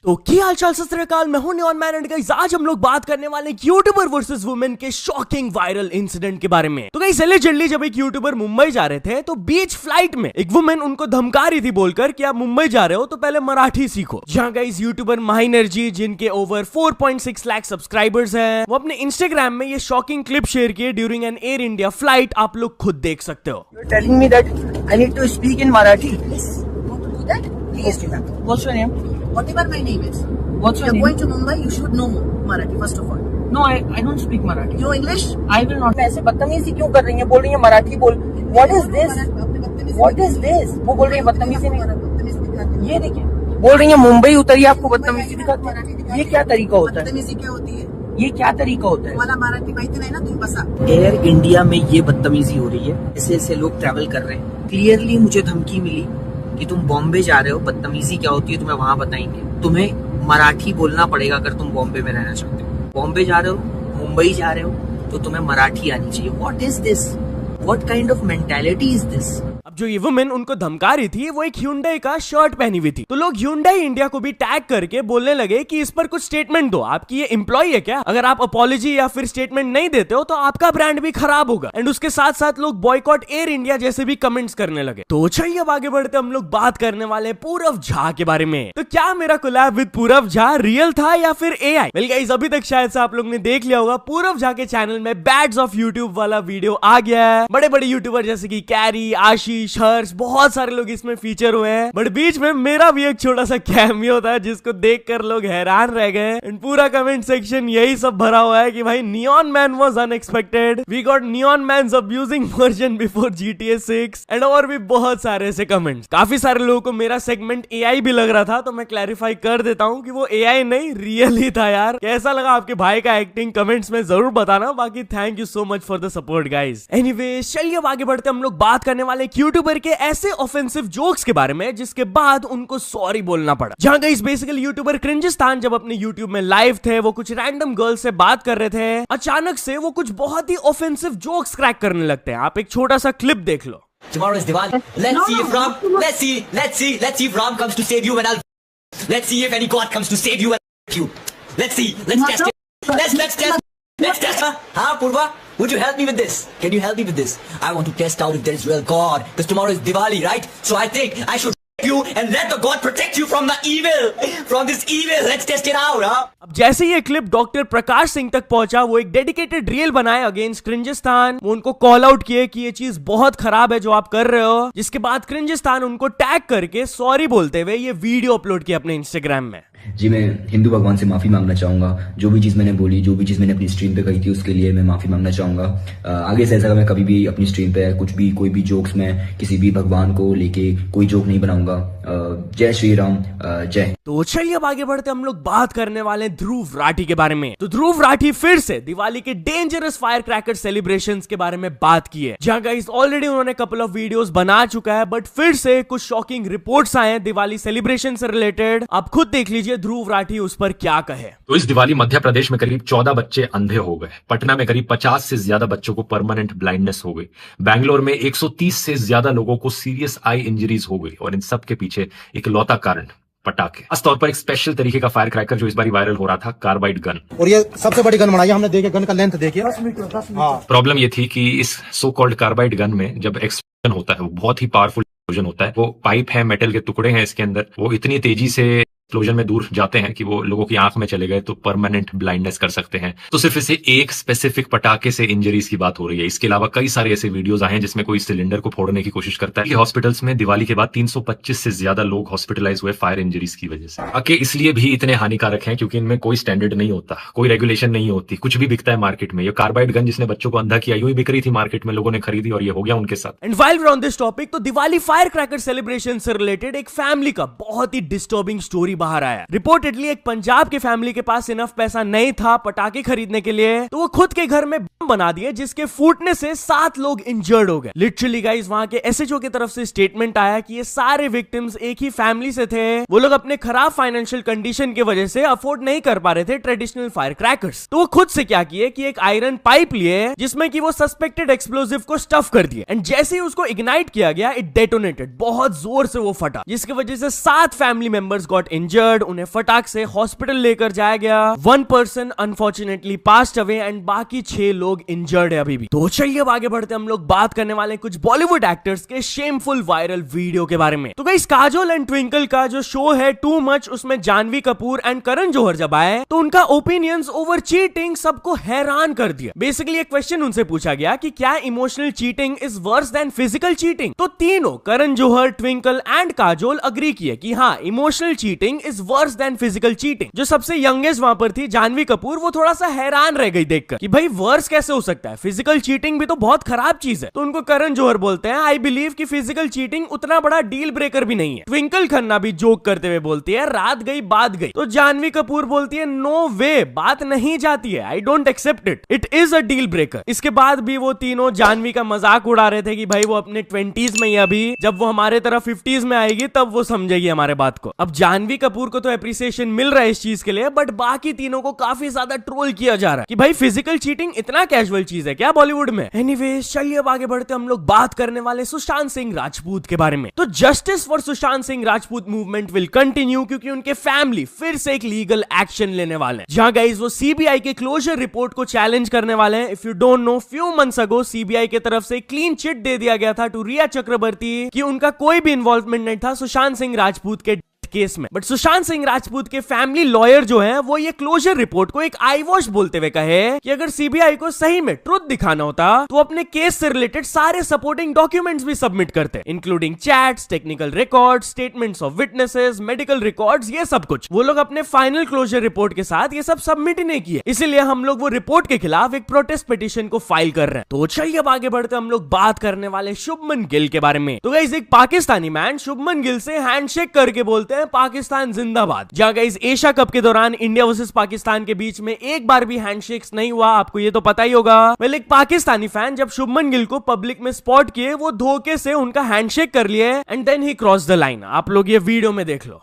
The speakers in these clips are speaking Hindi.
तो क्या हाल चाल, सत श्री अकाल, मैं हूं नियॉन मैन एंड गाइस आज हम लोग बात करने वाले हैं यूट्यूबर वर्सेस वुमेन के शॉकिंग वायरल इंसिडेंट के बारे में। तो गाइस एलिजेडली जब एक यूट्यूबर मुंबई जा रहे थे तो बीच फ्लाइट में एक वुमेन उनको धमका रही थी बोलकर कि आप मुंबई जा रहे हो तो पहले मराठी सीखो। जहां गाइस यूट्यूबर माहिनरजी जिनके ओवर 4.6 लाख सब्सक्राइबर्स हैं, वो अपने इंस्टाग्राम में ये शॉकिंग क्लिप शेयर किए during an air India flight. आप लोग खुद देख सकते हो। Telling me that I need to speak in Marathi. Yes. Want to do that? Yes, do that. What's your name? Whatever my name is. What's your You're name? going to Mumbai, you should know Marathi first of all. No, I don't speak Marathi. You know English? I will not. ऐसे बदतमीजी क्यों कर रही है? बोल रही है मराठी बोल. What is this? What is this? वो बोल रही है बदतमीजी नहीं. ये देखिए, बोल रही है मुंबई उतरिए आपको बदतमीजी दिखाती है. ये क्या तरीका होता है? बदतमीजी क्या होती है? ये क्या तरीका होता है? तुम्हाला मराठी माहिती नाही ना, तुम्ही बसा. एयर इंडिया में ये बदतमीजी हो रही है. ऐसे लोग ट्रैवल कर रहे हैं. क्लियरली मुझे धमकी मिली कि तुम बॉम्बे जा रहे हो, बदतमीजी क्या होती है तुम्हें वहां बताएंगे. तुम्हें मराठी बोलना पड़ेगा अगर तुम बॉम्बे में रहना चाहते हो. बॉम्बे जा रहे हो, मुंबई जा रहे हो तो तुम्हें मराठी आनी चाहिए. What is this? What kind of mentality is this? अब जो ये वुमेन उनको धमका रही थी वो एक Hyundai का शर्ट पहनी हुई थी। तो लोग Hyundai इंडिया को भी टैग करके बोलने लगे कि इस पर कुछ स्टेटमेंट दो, आपकी ये एम्प्लॉय है क्या? अगर आप अपॉलॉजी या फिर स्टेटमेंट नहीं देते हो तो आपका ब्रांड भी खराब होगा। एंड उसके साथ साथ लोग बॉयकॉट एयर इंडिया जैसे भी कमेंट्स करने लगे। तो चलिए अब आगे बढ़ते हम लोग बात करने वाले पूरव झा के बारे में। तो क्या मेरा collab with Purav Jha real था या फिर AI? वेल गाइस, अभी तक शायद से आप लोग ने देख लिया होगा, पूरव झा के चैनल में बैड्स ऑफ यूट्यूब वाला वीडियो आ गया है। बड़े बड़े यूट्यूबर जैसे कि कैरी, आशीष, हर्ष, बहुत सारे लोग इसमें फीचर हुए हैं। बट बीच में मेरा भी एक छोटा सा कैमियो था जिसको देखकर लोग हैरान रह गए। एंड पूरा कमेंट सेक्शन यही सब भरा हुआ है कि भाई neon man was unexpected, we got neon man's abusing version before GTA 6 and और भी बहुत सारे ऐसे कमेंट्स। काफी सारे लोगों को मेरा सेगमेंट AI भी लग रहा था, तो मैं क्लैरिफाई कर देता हूँ कि वो AI नहीं रियल ही था यार। कैसा लगा आपके भाई का एक्टिंग कमेंट्स में जरूर बताना। बाकी thank you so much for the support guys. Anyway चलिए अब आगे बढ़ते हम लोग बात करने वाले यूट्यूबर के ऐसे ऑफेंसिव जोक्स के बारे में जिसके बाद उनको सॉरी बोलना पड़ा। जहां गाइस बेसिकली यूट्यूबर क्रिंजिस्तान जब अपने यूट्यूब में लाइव थे, वो कुछ रैंडम गर्ल से बात कर रहे थे, अचानक से वो कुछ बहुत ही ऑफेंसिव जोक्स क्रैक करने लगते हैं। आप एक छोटा सा क्लिप देख लो। Tomorrow is Diwali. Let's see if Ram comes to save you and let's see if any God comes to save you and you. Let's test it. Let's test. Huh, Purva? Would you help me with this? Can you help me with this? I want to test out if there is real God, because tomorrow is Diwali, right? So I think I should you and let the God protect you from the evil, from this evil. Let's test it out, huh? अब जैसे ये क्लिप डॉक्टर प्रकाश सिंह तक पहुंचा, वो एक डेडिकेटेड रील बनाए अगेंस्ट क्रिंजिस्तान। वो उनको कॉल आउट किए कि ये चीज बहुत खराब है जो आप कर रहे हो, जिसके बाद क्रिंजिस्तान उनको टैग करके सॉरी बोलते हुए ये वीडियो अपलोड किया अपने इंस्टाग्राम में। जी, मैं हिंदू भगवान से माफी मांगना चाहूंगा। जो भी चीज मैंने बोली, जो भी चीज मैंने अपनी स्ट्रीम पे कही थी, उसके लिए मैं माफी मांगना चाहूंगा। आगे से ऐसा मैं कभी भी अपनी स्ट्रीम पे कुछ भी कोई भी जोक्स में किसी भी भगवान को लेके कोई जोक नहीं बनाऊंगा। जय श्री राम, जय। तो चलिए अब आगे बढ़ते हम लोग बात करने वाले ध्रुव राठी के बारे में। तो ध्रुव राठी फिर से दिवाली के डेंजरस फायर क्रैकर सेलिब्रेशंस के बारे में बात की है। जहां गाइस ऑलरेडी उन्होंने कपल ऑफ वीडियोस बना चुका है, बट फिर से कुछ शॉकिंग रिपोर्ट्स आए हैं दिवाली सेलिब्रेशन से रिलेटेड। आप खुद देख लीजिए ध्रुव राठी उस पर क्या कहे। तो इस दिवाली मध्य प्रदेश में करीब 14 बच्चे अंधे हो गए। पटना में करीब 50 से ज्यादा बच्चों को परमानेंट ब्लाइंडनेस हो गई। बैंगलोर में 130 से ज्यादा लोगों को सीरियस आई इंजरीज हो गई। और इन सब के पीछे एक लौता कारण पटाखे। खास तौर पर एक स्पेशल तरीके का फायर क्रैकर जो इस बार वायरल हो रहा था, कार्बाइड गन। और ये सबसे बड़ी गन बनाई है हमने, देखिए गन का लेंथ देखिए। प्रॉब्लम ये थी कि इस सो कॉल्ड कार्बाइड गन में जब एक्सप्लोजन होता है, वो बहुत ही पावरफुल एक्सप्लोजन होता है। वो पाइप है, मेटल के टुकड़े हैं इसके अंदर, वो इतनी तेजी से एक्सप्लोजन में दूर जाते हैं कि वो लोगों की आंख में चले गए तो परमानेंट ब्लाइंडनेस कर सकते हैं। तो सिर्फ इसे एक स्पेसिफिक पटाखे से इंजरीज की बात हो रही है। इसके अलावा कई सारे ऐसे वीडियोस आए हैं जिसमें कोई सिलेंडर को फोड़ने की कोशिश करता है। हॉस्पिटल्स में दिवाली के बाद 325 से ज्यादा लोग हॉस्पिटलाइज हुए फायर इंजरीज की वजह से। पटाखे इसलिए भी इतने हानिकारक हैं क्योंकि इनमें कोई स्टैंडर्ड नहीं होता, कोई रेगुलेशन नहीं होती, कुछ भी बिकता है मार्केट में। ये कार्बाइड गन जिसने बच्चों को अंधा किया, यूं ही बिक रही थी मार्केट में, लोगों ने खरीदी और ये हो गया उनके साथ। And while we are on this topic, तो दिवाली फायर क्रैकर सेलिब्रेशन से रिलेटेड एक फैमिली का बहुत ही डिस्टर्बिंग स्टोरी बाहर आया। रिपोर्टेडली एक पंजाब के फैमिली के पास इनफ पैसा नहीं था पटाखे खरीदने के लिए, तो वो खुद के घर में बम बना दिए जिसके फूटने से 7 लोग इंजर्ड हो गए। लिटरली गाइस, वहां के SHO की तरफ से स्टेटमेंट आया कि ये सारे विक्टिम्स एक ही फैमिली से थे। वो लोग अपने खराब फाइनेंशियल कंडीशन की वजह से अफोर्ड नहीं कर पा रहे थे ट्रेडिशनल फायर क्रैकर्स। तो वो खुद से क्या किए कि एक आयरन पाइप लिए जिसमें कि वो सस्पेक्टेड एक्सप्लोजिव को स्टफ कर दिए। एंड जैसे ही उसको इग्नाइट किया गया, इट डेटोनेटेड, बहुत जोर से वो फटा, जिसकी वजह से 7 family members got injured injured, उन्हें फटाक से हॉस्पिटल लेकर जाया गया। 1 person unfortunately passed away and बाकी 6 लोग इंजर्ड है अभी भी। तो चलिए अब आगे बढ़ते हम लोग बात करने वाले कुछ बॉलीवुड एक्टर्स के शेमफुल वायरल वीडियो के बारे में। तो गाइस काजोल एंड ट्विंकल का जो शो है टू मच, उसमें जानवी कपूर एंड करण जौहर जब आए तो उनका ओपिनियंस ओवर चीटिंग सबको हैरान कर दिया। बेसिकली एक क्वेश्चन उनसे पूछा गया कि क्या emotional cheating is worse than physical cheating, तो तीनों Karan Johar, twinkle and Kajol agree किए कि हाँ emotional cheating is worse than physical cheating. जो सबसे यंगेस्ट वहां पर थी जानवी कपूर, वो थोड़ा सा हैरान रह गई देखकर कि भाई वर्स कैसे हो सकता है, फिजिकल चीटिंग भी तो बहुत खराब चीज है। तो उनको करण जौहर बोलते हैं आई बिलीव कि फिजिकल चीटिंग उतना बड़ा डील ब्रेकर भी नहीं है। ट्विंकल खन्ना भी जोक करते हुए बोलती है रात गई बात गई। तो जानवी कपूर बोलती है नो वे, बात नहीं जाती है, I don't accept it, it is a deal breaker. इसके बाद भी वो तीनों जानवी का मजाक उड़ा रहे थे कि भाई वो अपने 20s में ही, अभी जब वो हमारे तरफ 50s में आएगी तब वो समझेगी हमारे बात को। अब जानवी कपूर को तो एप्रिसिएशन मिल रहा है इस चीज के लिए, बट बाकी तीनों को काफी ज्यादा ट्रोल किया जा रहा है कि भाई फिजिकल चीटिंग इतना कैजुअल चीज है क्या बॉलीवुड में। एनीवेज चलिए अब आगे बढ़ते हम लोग बात करने वाले सुशांत सिंह राजपूत के बारे में। तो justice for Sushant Singh Rajput movement will continue, क्योंकि उनके फैमिली फिर से एक लीगल एक्शन लेने वाले हैं, जहां गाइस वो सीबीआई के क्लोजर रिपोर्ट को चैलेंज करने वाले हैं। If you don't know, few months ago CBI की तरफ से क्लीन चिट दे दिया गया था टू रिया चक्रवर्ती कि उनका कोई भी इन्वॉल्वमेंट नहीं था सुशांत सिंह राजपूत के केस में। बट सुशांत सिंह राजपूत के फैमिली लॉयर जो है वो ये क्लोजर रिपोर्ट को एक आई वॉश बोलते हुए कहे कि अगर सीबीआई को सही में ट्रुथ दिखाना होता तो अपने केस से रिलेटेड सारे सपोर्टिंग डॉक्यूमेंट्स भी सबमिट करते, including chats, technical records, statements of witnesses, medical records, ये सब कुछ। वो लोग अपने फाइनल क्लोजर रिपोर्ट के साथ ये सब सबमिट ही नहीं किए, इसीलिए हम लोग वो रिपोर्ट के खिलाफ एक प्रोटेस्ट पिटीशन को फाइल कर रहे हैं। तो चलिए अब आगे बढ़ते हम लोग बात करने वाले शुभमन गिल के बारे में। तो गाइस एक पाकिस्तानी मैन शुभमन गिल से हैंडशेक करके बोलते हैं पाकिस्तान जिंदाबाद। जहां गाइस एशिया कप के दौरान इंडिया वर्सेस पाकिस्तान के बीच में एक बार भी हैंडशेक्स नहीं हुआ, आपको ये तो पता ही होगा। वेल एक पाकिस्तानी फैन जब शुभमन गिल को पब्लिक में स्पॉट किए, वो धोखे से उनका हैंडशेक कर लिए and then he cross the line. आप लोग ये वीडियो में देख लो।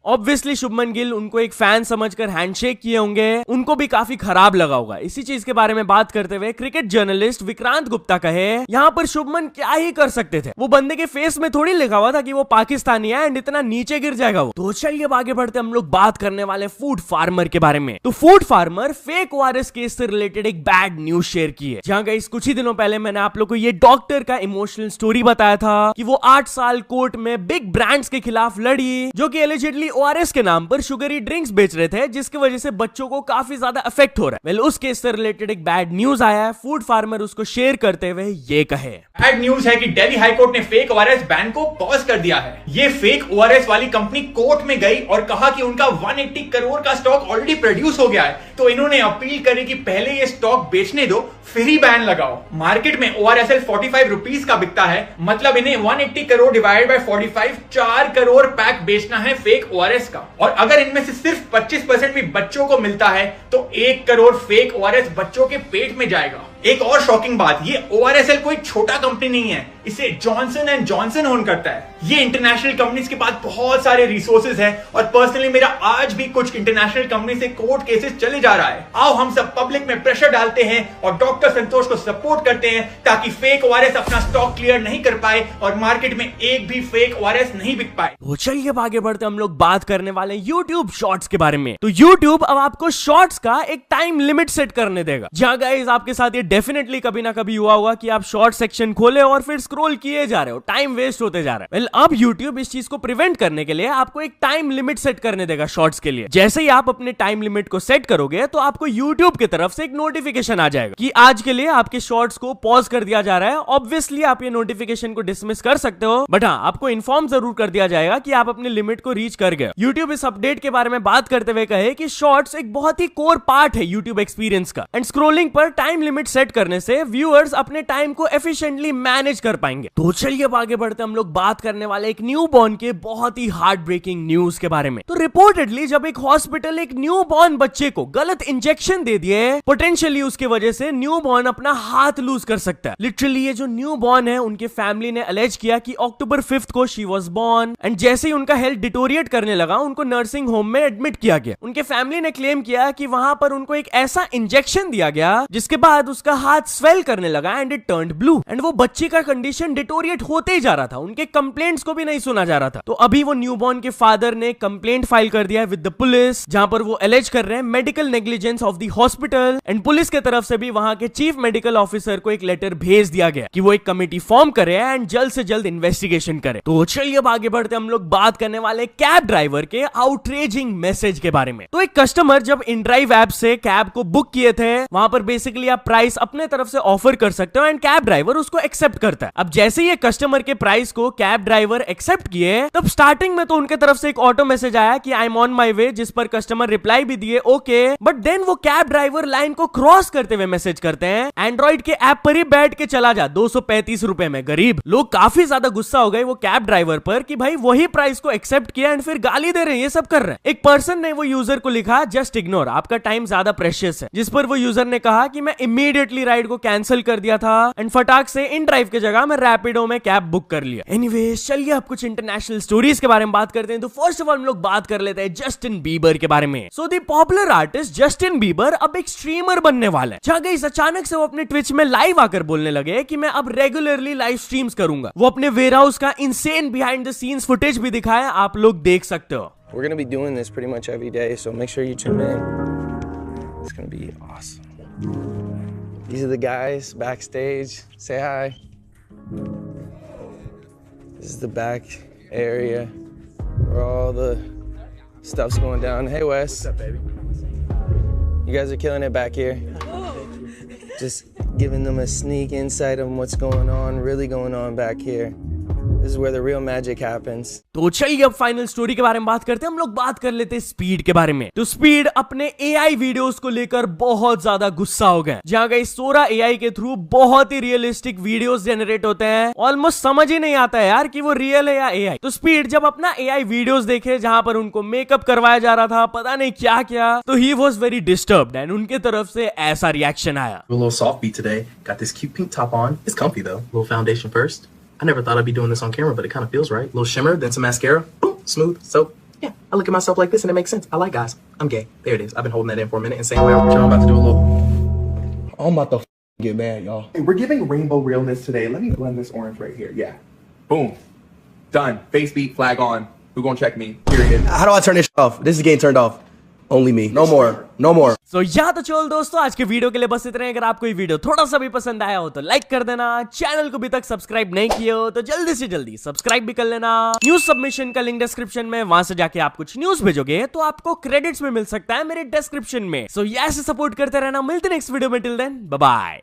ऑब्वियसली शुभमन गिल उनको एक फैन समझकर हैंडशेक किए होंगे, उनको भी काफी खराब लगा होगा। इसी चीज के बारे में बात करते हुए क्रिकेट जर्नलिस्ट विक्रांत गुप्ता कहे यहाँ पर शुभमन क्या ही कर सकते थे, वो बंदे के फेस में थोड़ी लिखा हुआ था कि वो पाकिस्तानी है एंड इतना नीचे गिर जाएगा वो। तो चलिए अब आगे बढ़ते हम लोग बात करने वाले फूड फार्मर के बारे में। तो food farmer fake ORS case से रिलेटेड एक बैड न्यूज शेयर की है, जहां गाइस कुछ ही दिनों पहले मैंने आप लोग को ये डॉक्टर का इमोशनल स्टोरी बताया था कि वो 8 साल कोर्ट में बिग ब्रांड्स के खिलाफ लड़ी, जो कि एलिजिडली ओआरएस के नाम पर शुगरी ड्रिंक्स बेच रहे थे, जिसकी वजह से बच्चों को काफी ज्यादा इफेक्ट हो रहा है। वेल उस केस से रिलेटेड एक बैड न्यूज आया है, फूड फार्मर उसको शेयर करते हुए ये कहे। बैड न्यूज है कि दिल्ली हाईकोर्ट ने फेक ओआरएस बैन को पॉज कर दिया है। ये फेक ओआरएस वाली कंपनी कोर्ट में गई और कहा कि उनका 180 करोड़ का स्टॉक ऑलरेडी प्रोड्यूस हो गया है, तो इन्होंने अपील करी कि पहले ये स्टॉक बेचने दो फिर ही बैन लगाओ। मार्केट में ओआरएसएल 45 रुपीज का बिकता है, मतलब इन्हें 180 crore divide by 45 4 crore pack बेचना है फेक ओआरएस का। और अगर इनमें से सिर्फ 25% भी बच्चों को मिलता है तो 1 करोड़ फेक ओआरएस बच्चों के पेट में जाएगा। एक और शॉकिंग बात, ये ओआरएसएल कोई छोटा कंपनी नहीं है, इसे जॉनसन एंड जॉनसन ओन करता है। ये इंटरनेशनल कंपनीज के पास बहुत सारे रिसोर्सेज हैं और पर्सनली मेरा आज भी कुछ इंटरनेशनल कंपनी से कोर्ट केसेस चले जा रहा है। आओ हम सब पब्लिक में प्रेशर डालते हैं और डॉक्टर संतोष को सपोर्ट करते हैं ताकि फेक ओआरएस अपना स्टॉक क्लियर नहीं कर पाए और मार्केट में एक भी फेक ओआरएस नहीं बिक पाए। तो चलिए अब आगे बढ़ते हम लोग बात करने वाले यूट्यूब शॉर्ट्स के बारे में। तो यूट्यूब अब आपको शॉर्ट्स का एक टाइम लिमिट सेट करने देगा, जहां गाइस आपके साथ ये डेफिनेटली कभी ना कभी हुआ होगा कि आप शॉर्ट सेक्शन खोले और फिर स्क्रॉल किए जा रहे हो, टाइम वेस्ट होते जा रहा है। वेल अब YouTube इस चीज को प्रिवेंट करने के लिए आपको एक टाइम लिमिट सेट करने देगा शॉर्ट्स के लिए। जैसे ही आप अपने टाइम लिमिट को सेट करोगे तो आपको YouTube की तरफ से एक नोटिफिकेशन आ जाएगा कि आज के लिए आपके शॉर्ट्स को पॉज कर दिया जा रहा है। ऑब्वियसली आप ये नोटिफिकेशन को डिसमिस कर सकते हो, बट हाँ आपको इन्फॉर्म जरूर कर दिया जाएगा कि आप अपने लिमिट को रीच कर गए। YouTube इस अपडेट के बारे में बात करते हुए कहे कि शॉर्ट्स एक बहुत ही कोर पार्ट है YouTube एक्सपीरियंस का, एंड स्क्रोलिंग पर टाइम लिमिट सेट करने से व्यूअर्स अपने टाइम को एफिशिएंटली मैनेज कर पाएंगे। तो चलिए अब आगे बढ़ते हम लोग बात करने वाले एक न्यू बॉर्न के बहुत ही हार्ट ब्रेकिंग न्यूज के बारे में। तो रिपोर्टेडली जब एक हॉस्पिटल एक न्यू बॉर्न बच्चे को गलत इंजेक्शन दे दिए, पोटेंशियली उसके वजह से न्यू बॉर्न अपना हाथ लूज कर सकता है। लिटरली ये जो न्यू बॉर्न है, उनके फैमिली ने अलेज किया कि अक्टूबर 5 को शी वाज बॉर्न, एंड जैसे ही उनका हेल्थ डिटोरिएट करने लगा उनको नर्सिंग होम में एडमिट किया गया। उनके फैमिली ने क्लेम किया कि वहां पर उनको एक ऐसा इंजेक्शन दिया गया जिसके बाद उसके उसका हाथ स्वेल करने लगा and it turned blue and वो बच्चे का कंडीशन डिटोरिएट होते ही जा रहा था, उनके कंप्लेंट्स को भी नहीं सुना जा रहा था। तो अभी वो न्यूबॉर्न के फादर ने कंप्लेंट फाइल कर दिया है विद द पुलिस, जहां पर वो एलेज कर रहे हैं medical negligence of the hospital and police के तरफ से भी वहां के चीफ मेडिकल ऑफिसर को एक लेटर भेज दिया गया कि वो एक कमेटी फॉर्म करे एंड जल्द से जल्द इन्वेस्टिगेशन करे। तो चलिए अब आगे बढ़ते हम लोग बात करने वाले कैब ड्राइवर के आउटरेजिंग मैसेज के बारे में। तो एक कस्टमर जब इनड्राइव ऐप से कैब को बुक किए थे, वहां पर बेसिकली आप प्राइस अपने तरफ से ऑफर कर सकते हो एंड कैब ड्राइवर उसको एक्सेप्ट करता है। अब जैसे ही कस्टमर के प्राइस को कैब ड्राइवर एक्सेप्ट किए, तब स्टार्टिंग में तो उनके तरफ से एक ऑटो मैसेज आया कि आई एम ऑन माई वे, जिस पर कस्टमर रिप्लाई भी दिए ओके, बट देन वो कैब ड्राइवर लाइन को क्रॉस करते हुए मैसेज करते हैं एंड्रॉइड के ऐप पर ही बैठ के चला जा 235 रुपए में गरीब। लोग काफी ज्यादा गुस्सा हो गए वो कैब ड्राइवर पर कि भाई वही प्राइस को एक्सेप्ट किया एंड फिर गाली दे रहे हैं, ये सब कर रहे हैं। एक पर्सन ने वो यूजर को लिखा जस्ट इग्नोर, आपका टाइम ज्यादा प्रेशियस है, जिस पर वो यूजर ने कहा कि मैं इमीडिएटली राइड को कैंसिल कर दिया था एंड फटाक से इन ड्राइव की जगह मैं रैपिडो में कैब बुक कर लिया। एनीवेज चलिए अब कुछ इंटरनेशनल स्टोरीज के बारे में बात करते हैं। तो फर्स्ट ऑफ ऑल हम लोग बात कर लेते हैं जस्टिन बीबर के बारे में। So the popular artist Justin Bieber अब एक स्ट्रीमर बनने वाला है। जहां गाइस अचानक से वो अपने ट्विच में लाइव आकर बोलने लगे कि मैं अब रेगुलरली लाइव स्ट्रीम्स करूंगा। वो अपने वेयरहाउस का insane behind the scenes footage भी दिखाया, आप लोग देख सकते हो। We're going to be doing this pretty much every day, so make sure you tune in. It's going to be awesome. These are the guys backstage. Say hi. This is the back area where all the stuff's going down. Hey, Wes. What's up, baby? You guys are killing it back here. Just giving them a sneak insight of what's going on, really going on back here. This is where the real magic happens. तो चलिए अब फाइनल स्टोरी के बारे में बात करते हैं। हम लोग बात कर लेते हैं स्पीड के बारे में। तो स्पीड अपने एआई वीडियोस को लेकर बहुत ज्यादा गुस्सा हो गए, जहां गई सोरा एआई के थ्रू बहुत ही रियलिस्टिक वीडियोस जनरेट होते हैं। ऑलमोस्ट समझ ही नहीं आता है यार कि वो रियल है या एआई। तो स्पीड जब अपना एआई वीडियोस देखे जहां पर उनको मेकअप करवाया जा रहा था, पता नहीं क्या क्या, तो he was very disturbed and उनके तरफ से ऐसा रिएक्शन आया। A little soft beat today. Got this cute pink top on. It's comfy though. Little foundation first. I never thought I'd be doing this on camera, but it kind of feels right. Little shimmer, then some mascara. Boom, smooth. So, yeah, I look at myself like this and it makes sense. I like guys. I'm gay. There it is. I've been holding that in for a minute and saying, well, I'm about to do a little... I'm about to get mad, y'all. Hey, we're giving rainbow realness today. Let me blend this orange right here. Yeah. Boom. Done. Face beat, flag on. Who gonna check me? Period. How do I turn this off? This is getting turned off. Only me. No more. No more. So या तो चलो दोस्तों, आज के वीडियो के लिए बस इतना। अगर आपको ये वीडियो थोड़ा सा भी पसंद आया हो तो लाइक कर देना। चैनल को अभी तक सब्सक्राइब नहीं किए हो तो जल्दी से जल्दी सब्सक्राइब भी कर लेना। न्यूज सबमिशन का लिंक डिस्क्रिप्शन में, वहां से जाके आप कुछ न्यूज भेजोगे तो आपको क्रेडिट्स में मिल सकता है मेरे डिस्क्रिप्शन में। सो ऐसे सपोर्ट करते रहना। मिलते नेक्स्ट वीडियो में। Till then bye bye.